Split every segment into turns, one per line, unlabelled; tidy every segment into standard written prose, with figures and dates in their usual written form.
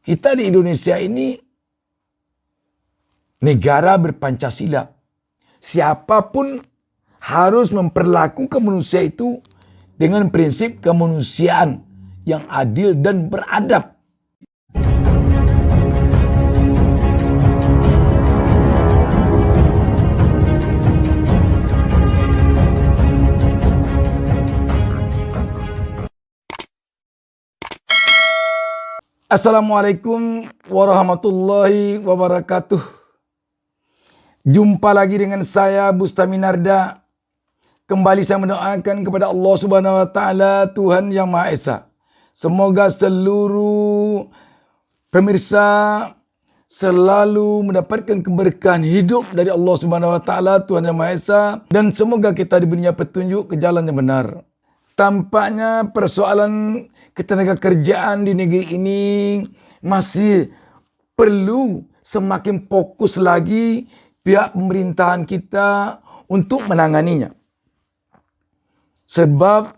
Kita di Indonesia ini negara berpancasila. Siapapun harus memperlakukan manusia itu dengan prinsip kemanusiaan yang adil dan beradab. Assalamualaikum warahmatullahi wabarakatuh. Jumpa lagi dengan saya Bustami Narda. Kembali saya mendoakan kepada Allah Subhanahu wa taala, Tuhan yang Maha Esa. Semoga seluruh pemirsa selalu mendapatkan keberkahan hidup dari Allah Subhanahu wa taala, Tuhan yang Maha Esa, dan semoga kita diberinya petunjuk ke jalan yang benar. Tampaknya persoalan ketenaga kerjaan di negeri ini masih perlu semakin fokus lagi pihak pemerintahan kita untuk menanganinya. Sebab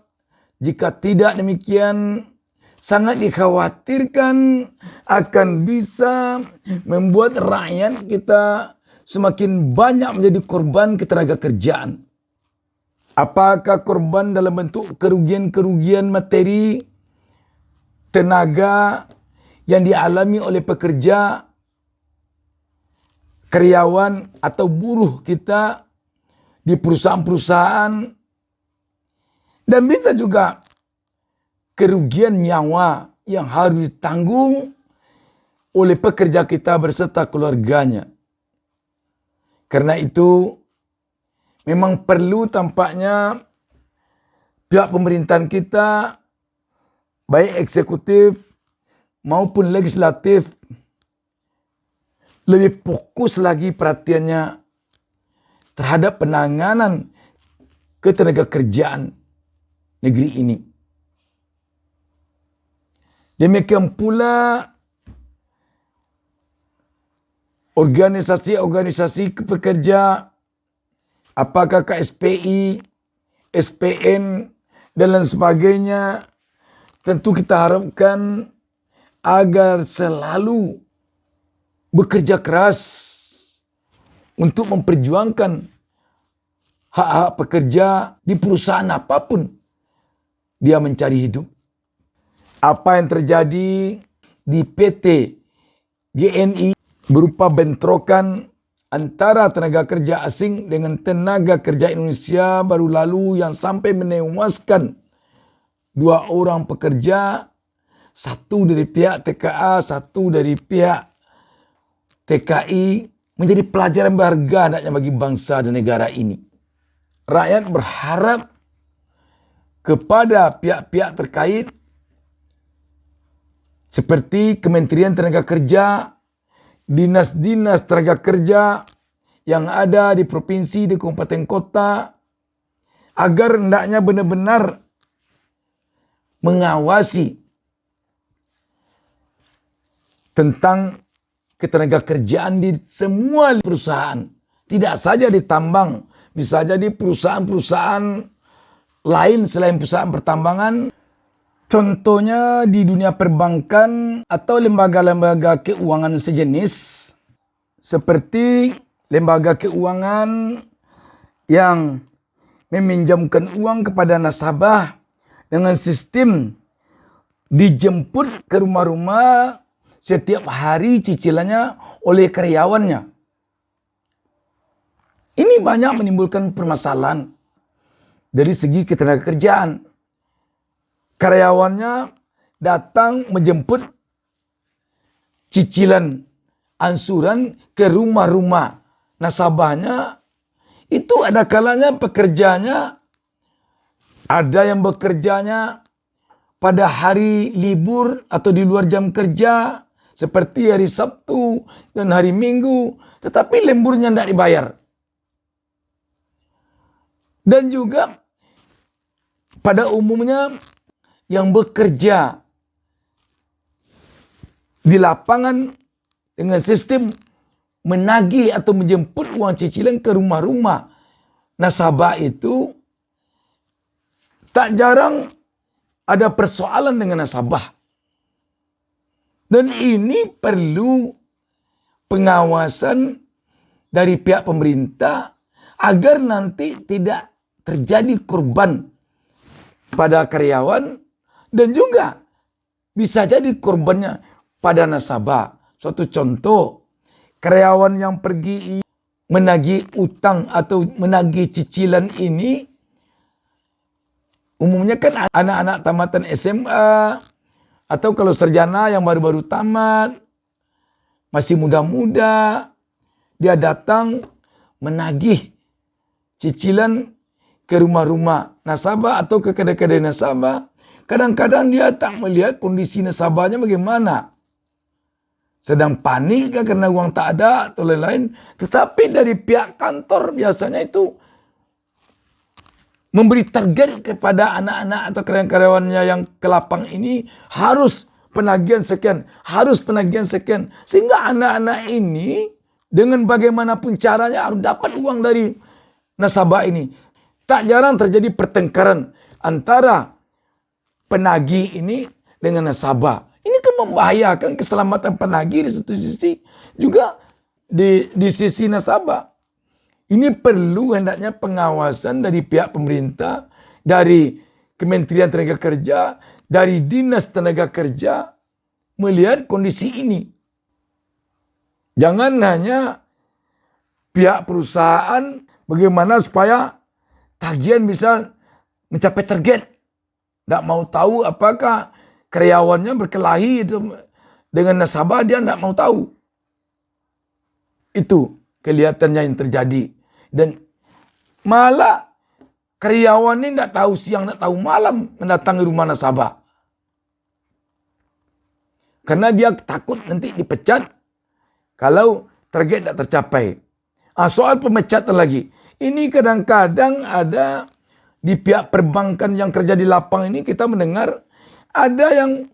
jika tidak demikian, sangat dikhawatirkan akan bisa membuat rakyat kita semakin banyak menjadi korban ketenaga kerjaan. Apakah korban dalam bentuk kerugian-kerugian materi, tenaga yang dialami oleh pekerja, karyawan atau buruh kita di perusahaan-perusahaan, dan bisa juga kerugian nyawa yang harus ditanggung oleh pekerja kita berserta keluarganya. Karena itu memang perlu tampaknya pihak pemerintahan kita, baik eksekutif maupun legislatif, lebih fokus lagi perhatiannya terhadap penanganan ketenaga kerjaan negeri ini. Demikian pula organisasi-organisasi pekerja, apakah KSPI, SPN, dan lain sebagainya, tentu kita harapkan agar selalu bekerja keras untuk memperjuangkan hak-hak pekerja di perusahaan apapun dia mencari hidup. Apa yang terjadi di PT GNI berupa bentrokan antara tenaga kerja asing dengan tenaga kerja Indonesia baru lalu yang sampai menewaskan 2 orang pekerja, satu dari pihak TKA, satu dari pihak TKI, menjadi pelajaran berharga hendaknya bagi bangsa dan negara ini. Rakyat berharap kepada pihak-pihak terkait seperti Kementerian Tenaga Kerja, dinas-dinas tenaga kerja yang ada di provinsi, di kabupaten kota, agar hendaknya benar-benar mengawasi tentang ketenaga kerjaan di semua perusahaan. Tidak saja di tambang, bisa jadi perusahaan-perusahaan lain selain perusahaan pertambangan. Contohnya di dunia perbankan atau lembaga-lembaga keuangan sejenis, seperti lembaga keuangan yang meminjamkan uang kepada nasabah dengan sistem dijemput ke rumah-rumah setiap hari cicilannya oleh karyawannya. Ini banyak menimbulkan permasalahan dari segi ketenaga kerjaan. Karyawannya datang menjemput cicilan angsuran ke rumah-rumah nasabahnya. Itu ada kalanya pekerjanya, ada yang bekerjanya pada hari libur atau di luar jam kerja, seperti hari Sabtu dan hari Minggu, tetapi lemburnya tidak dibayar. Dan juga pada umumnya yang bekerja di lapangan dengan sistem menagih atau menjemput uang cicilan ke rumah-rumah nasabah itu, tak jarang ada persoalan dengan nasabah. Dan ini perlu pengawasan dari pihak pemerintah agar nanti tidak terjadi korban pada karyawan dan juga bisa jadi korbannya pada nasabah. Suatu contoh, karyawan yang pergi menagih utang atau menagih cicilan ini umumnya kan anak-anak tamatan SMA atau kalau sarjana yang baru-baru tamat, masih muda-muda, dia datang menagih cicilan ke rumah-rumah nasabah atau ke kedai-kedai nasabah. Kadang-kadang dia tak melihat kondisi nasabahnya bagaimana. Sedang panik karena uang tak ada atau lain-lain. Tetapi dari pihak kantor biasanya itu memberi target kepada anak-anak atau karyawan-karyawannya yang ke lapang ini harus penagihan sekian, harus penagihan sekian. Sehingga anak-anak ini dengan bagaimanapun caranya harus dapat uang dari nasabah ini. Tak jarang terjadi pertengkaran antara penagih ini dengan nasabah. Ini kan membahayakan keselamatan penagih di satu sisi, juga di sisi nasabah. Ini perlu hendaknya pengawasan dari pihak pemerintah, dari Kementerian Tenaga Kerja, dari Dinas Tenaga Kerja, melihat kondisi ini. Jangan hanya pihak perusahaan bagaimana supaya tagihan bisa mencapai target. Tidak mau tahu apakah karyawannya berkelahi itu dengan nasabah, dia tidak mau tahu. Itu kelihatannya yang terjadi. Dan malah karyawan ini tidak tahu siang, tidak tahu malam mendatangi rumah nasabah. Karena dia takut nanti dipecat kalau target tidak tercapai. Soal pemecatan lagi. Ini kadang-kadang ada di pihak perbankan yang kerja di lapang ini kita mendengar ada yang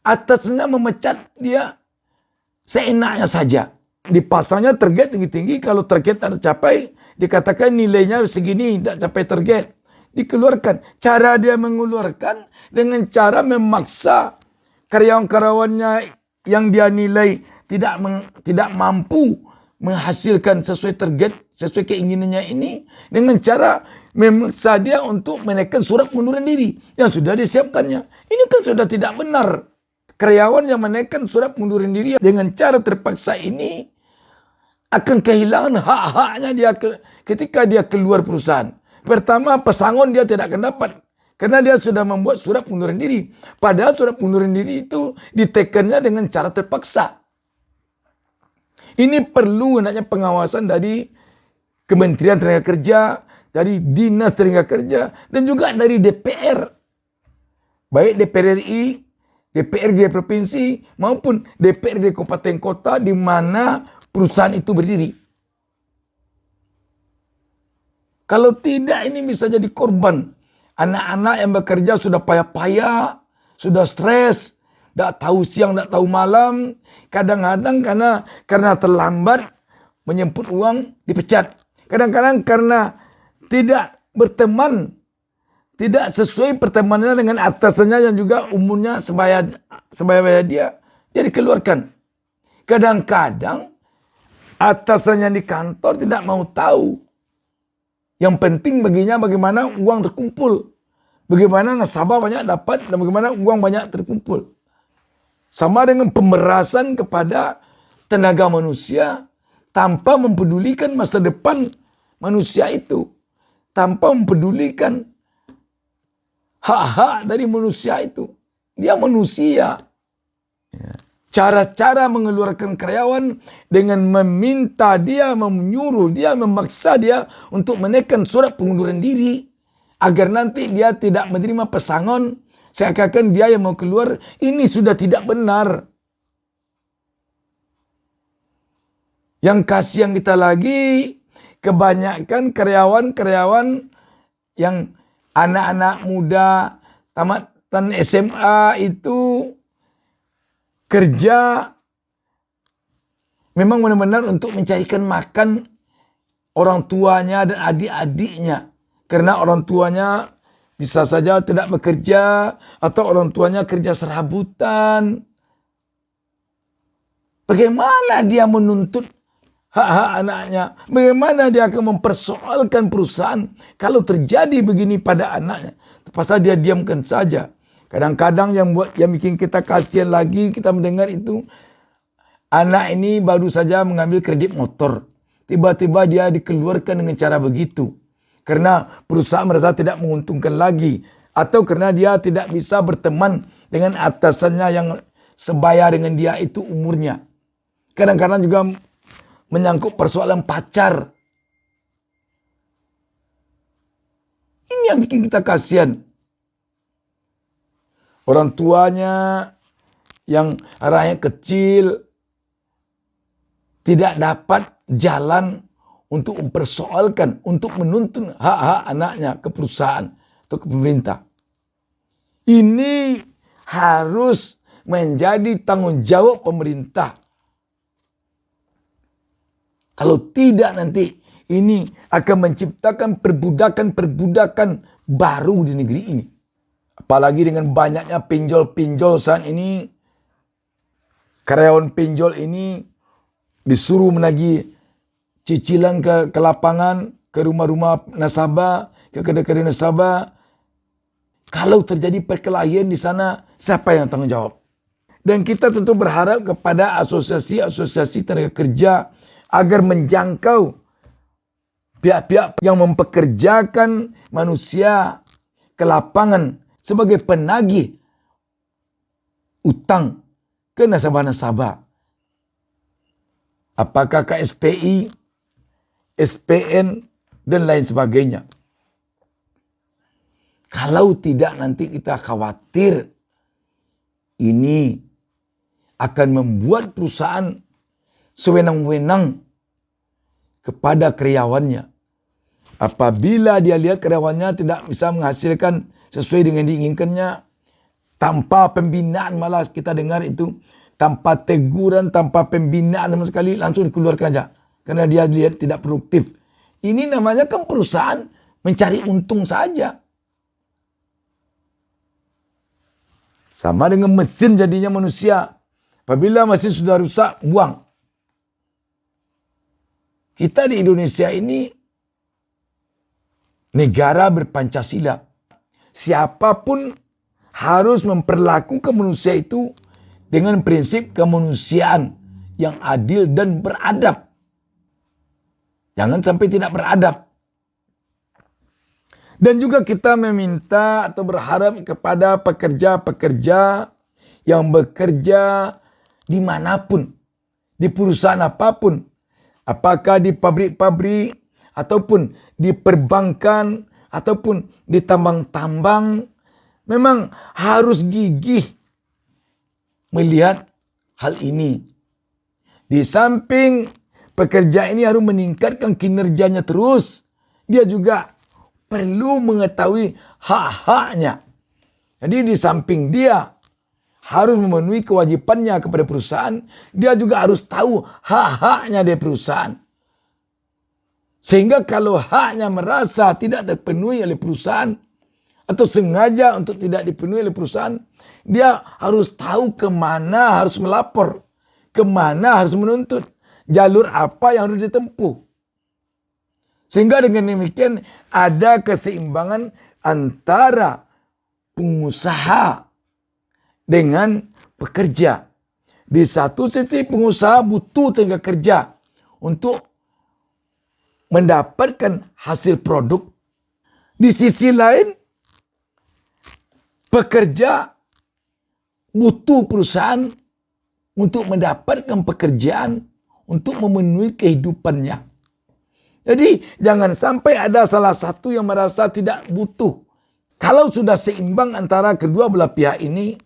atasnya memecat dia seenaknya saja. Dipasangnya target tinggi-tinggi, kalau target tak tercapai dikatakan nilainya segini, tidak capai target. Dikeluarkan. Cara dia mengeluarkan dengan cara memaksa karyawan-karyawannya yang dia nilai tidak mampu menghasilkan sesuai target, sesuai keinginannya ini, dengan cara memaksa dia untuk menaikkan surat pengunduran diri yang sudah disiapkannya. Ini kan sudah tidak benar. Karyawan yang menaikkan surat pengunduran diri dengan cara terpaksa ini akan kehilangan hak-haknya dia ketika dia keluar perusahaan. Pertama, pesangon dia tidak akan dapat karena dia sudah membuat surat pengunduran diri. Padahal surat pengunduran diri itu ditekannya dengan cara terpaksa. Ini perlu hendaknya pengawasan dari Kementerian Tenaga Kerja, dari Dinas Tenaga Kerja, dan juga dari DPR. Baik DPR RI, DPRD provinsi, maupun DPRD kabupaten kota di mana perusahaan itu berdiri. Kalau tidak, ini bisa jadi korban. Anak-anak yang bekerja sudah payah-payah, sudah stres, tidak tahu siang, tidak tahu malam. Kadang-kadang karena terlambat menjemput uang, dipecat. Kadang-kadang karena tidak berteman, tidak sesuai pertemanannya dengan atasannya yang juga umurnya sebaya dia dikeluarkan. Kadang-kadang atasannya di kantor tidak mau tahu. Yang penting baginya bagaimana uang terkumpul. Bagaimana nasabah banyak dapat dan bagaimana uang banyak terkumpul. Sama dengan pemerasan kepada tenaga manusia tanpa mempedulikan masa depan manusia itu. Tanpa mempedulikan hak-hak dari manusia itu. Dia manusia. Cara-cara mengeluarkan karyawan dengan meminta dia, menyuruh dia, memaksa dia untuk menaikkan surat pengunduran diri agar nanti dia tidak menerima pesangon, seakan-akan dia yang mau keluar. Ini sudah tidak benar. Yang kasihan kita lagi, kebanyakan karyawan-karyawan yang anak-anak muda tamatan SMA itu kerja memang benar-benar untuk mencarikan makan orang tuanya dan adik-adiknya. Karena orang tuanya bisa saja tidak bekerja atau orang tuanya kerja serabutan. Bagaimana dia menuntut hak-hak anaknya? Bagaimana dia akan mempersoalkan perusahaan kalau terjadi begini pada anaknya? Pasal dia diamkan saja. Kadang-kadang yang bikin kita kasihan lagi, kita mendengar itu, anak ini baru saja mengambil kredit motor. Tiba-tiba dia dikeluarkan dengan cara begitu. Karena perusahaan merasa tidak menguntungkan lagi. Atau karena dia tidak bisa berteman dengan atasannya yang sebaya dengan dia itu umurnya. Kadang-kadang juga menyangkut persoalan pacar. Ini yang bikin kita kasihan. Orang tuanya yang anaknya kecil tidak dapat jalan untuk mempersoalkan, untuk menuntun hak-hak anaknya ke perusahaan atau ke pemerintah. Ini harus menjadi tanggung jawab pemerintah. Kalau tidak nanti ini akan menciptakan perbudakan-perbudakan baru di negeri ini. Apalagi dengan banyaknya pinjol-pinjol saat ini. Karyawan pinjol ini disuruh menagih cicilan ke lapangan, ke rumah-rumah nasabah, ke kedai-kedai nasabah. Kalau terjadi perkelahian di sana, siapa yang tanggung jawab? Dan kita tentu berharap kepada asosiasi-asosiasi tenaga kerja agar menjangkau pihak-pihak yang mempekerjakan manusia ke lapangan sebagai penagih utang ke nasabah-nasabah. Apakah KSPI, SPN, dan lain sebagainya. Kalau tidak nanti kita khawatir ini akan membuat perusahaan sewenang-wenang kepada karyawannya. Apabila dia lihat karyawannya tidak bisa menghasilkan sesuai dengan diinginkannya, tanpa pembinaan, malah kita dengar itu, tanpa teguran, tanpa pembinaan sama sekali, langsung dikeluarkan saja. Karena dia lihat tidak produktif. Ini namanya kan perusahaan mencari untung saja. Sama dengan mesin jadinya manusia. Apabila mesin sudah rusak, buang. Kita di Indonesia ini negara berpancasila. Siapapun harus memperlakukan manusia itu dengan prinsip kemanusiaan yang adil dan beradab. Jangan sampai tidak beradab. Dan juga kita meminta atau berharap kepada pekerja-pekerja yang bekerja dimanapun, di perusahaan apapun, apakah di pabrik-pabrik, ataupun di perbankan, ataupun di tambang-tambang, memang harus gigih melihat hal ini. Di samping pekerja ini harus meningkatkan kinerjanya terus, dia juga perlu mengetahui hak-haknya. Jadi di samping dia harus memenuhi kewajibannya kepada perusahaan, dia juga harus tahu hak-haknya dari perusahaan. Sehingga kalau haknya merasa tidak terpenuhi oleh perusahaan, atau sengaja untuk tidak dipenuhi oleh perusahaan, dia harus tahu kemana harus melapor, kemana harus menuntut, jalur apa yang harus ditempuh. Sehingga dengan demikian ada keseimbangan antara pengusaha dengan pekerja. Di satu sisi pengusaha butuh tenaga kerja untuk mendapatkan hasil produk. Di sisi lain pekerja butuh perusahaan untuk mendapatkan pekerjaan untuk memenuhi kehidupannya. Jadi jangan sampai ada salah satu yang merasa tidak butuh. Kalau sudah seimbang antara kedua belah pihak ini,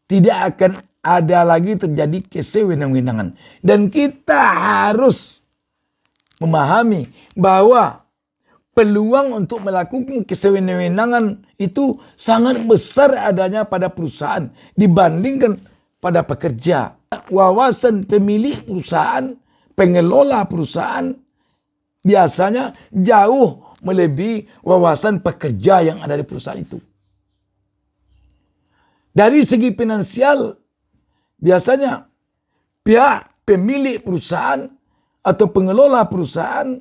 tidak akan ada lagi terjadi kesewenang-wenangan. Dan kita harus memahami bahwa peluang untuk melakukan kesewenang-wenangan itu sangat besar adanya pada perusahaan dibandingkan pada pekerja. Wawasan pemilik perusahaan, pengelola perusahaan, biasanya jauh melebihi wawasan pekerja yang ada di perusahaan itu. Dari segi finansial, biasanya pihak pemilik perusahaan atau pengelola perusahaan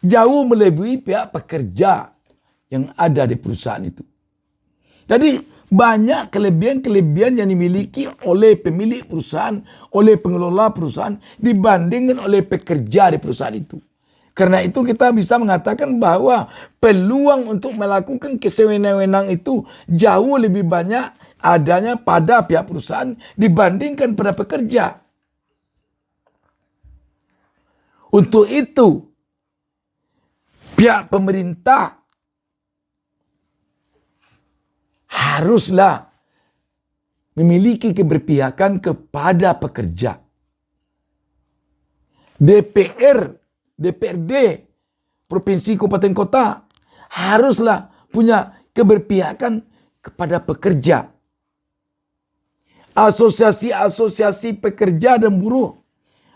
jauh melebihi pihak pekerja yang ada di perusahaan itu. Jadi banyak kelebihan-kelebihan yang dimiliki oleh pemilik perusahaan, oleh pengelola perusahaan dibandingkan oleh pekerja di perusahaan itu. Karena itu kita bisa mengatakan bahwa peluang untuk melakukan kesewenang-wenang itu jauh lebih banyak adanya pada pihak perusahaan dibandingkan pada pekerja. Untuk itu, pihak pemerintah haruslah memiliki keberpihakan kepada pekerja. DPRD, Provinsi Kabupaten Kota haruslah punya keberpihakan kepada pekerja. Asosiasi-asosiasi pekerja dan buruh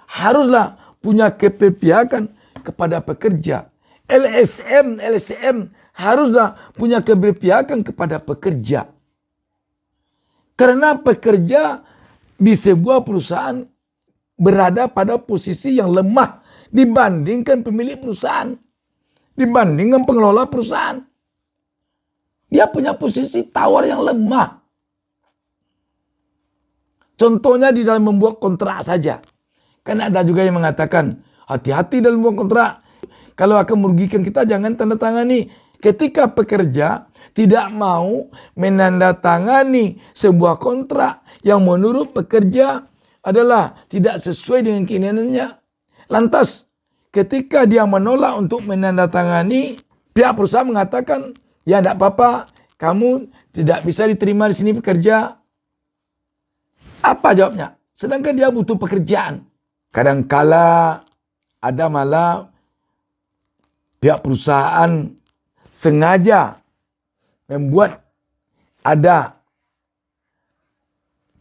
haruslah punya keberpihakan kepada pekerja. LSM haruslah punya keberpihakan kepada pekerja. Karena pekerja di sebuah perusahaan berada pada posisi yang lemah dibandingkan pemilik perusahaan, dibandingkan pengelola perusahaan. Dia punya posisi tawar yang lemah. Contohnya di dalam membuat kontrak saja. Kan ada juga yang mengatakan, hati-hati dalam membuat kontrak. Kalau akan merugikan kita, jangan tanda tangani. Ketika pekerja tidak mau menandatangani sebuah kontrak yang menurut pekerja adalah tidak sesuai dengan keinginannya. Lantas, ketika dia menolak untuk menandatangani, pihak perusahaan mengatakan, ya tidak apa-apa, kamu tidak bisa diterima di sini bekerja. Apa jawabnya? Sedangkan dia butuh pekerjaan. Kadangkala ada malah pihak perusahaan sengaja membuat ada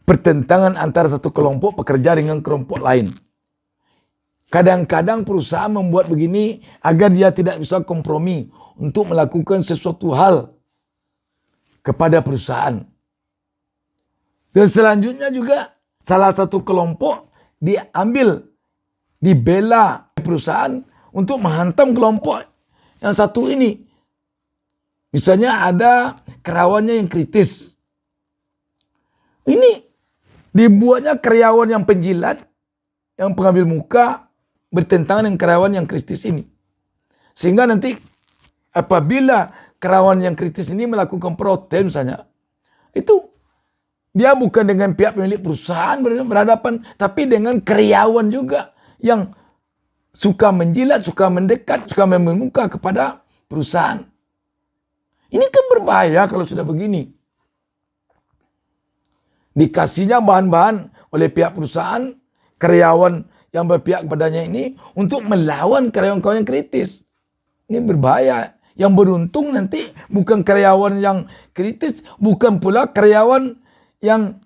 pertentangan antara satu kelompok pekerja dengan kelompok lain. Kadang-kadang perusahaan membuat begini agar dia tidak bisa kompromi untuk melakukan sesuatu hal kepada perusahaan. Dan selanjutnya juga salah satu kelompok dibela perusahaan untuk menghantam kelompok yang satu ini. Misalnya ada karyawannya yang kritis. Ini dibuatnya karyawan yang penjilat, yang pengambil muka, bertentangan dengan karyawan yang kritis ini. Sehingga nanti apabila karyawan yang kritis ini melakukan protes misalnya, itu dia bukan dengan pihak pemilik perusahaan berhadapan, tapi dengan karyawan juga yang suka menjilat, suka mendekat, suka mengambil muka kepada perusahaan. Ini kan berbahaya kalau sudah begini. Dikasihnya bahan-bahan oleh pihak perusahaan, karyawan yang berpihak kepadanya ini untuk melawan karyawan-karyawan yang kritis. Ini berbahaya. Yang beruntung nanti bukan karyawan yang kritis, bukan pula karyawan yang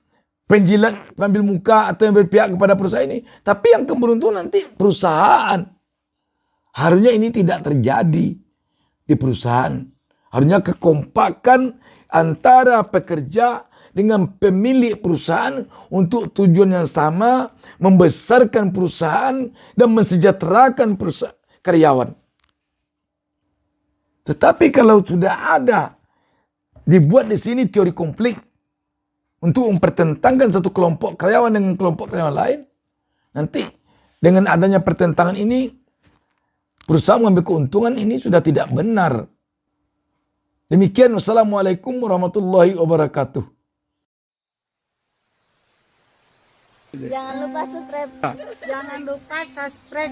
penjilat, pengambil muka atau yang berpihak kepada perusahaan ini. Tapi yang keberuntungan nanti perusahaan. Harusnya ini tidak terjadi di perusahaan. Harusnya kekompakan antara pekerja dengan pemilik perusahaan untuk tujuan yang sama, membesarkan perusahaan dan mensejahterakan karyawan. Tetapi kalau sudah ada dibuat di sini teori konflik untuk mempertentangkan satu kelompok karyawan dengan kelompok karyawan lain, nanti dengan adanya pertentangan ini perusahaan mengambil keuntungan, ini sudah tidak benar. Demikian, wassalamualaikum warahmatullahi wabarakatuh.
Jangan lupa subscribe.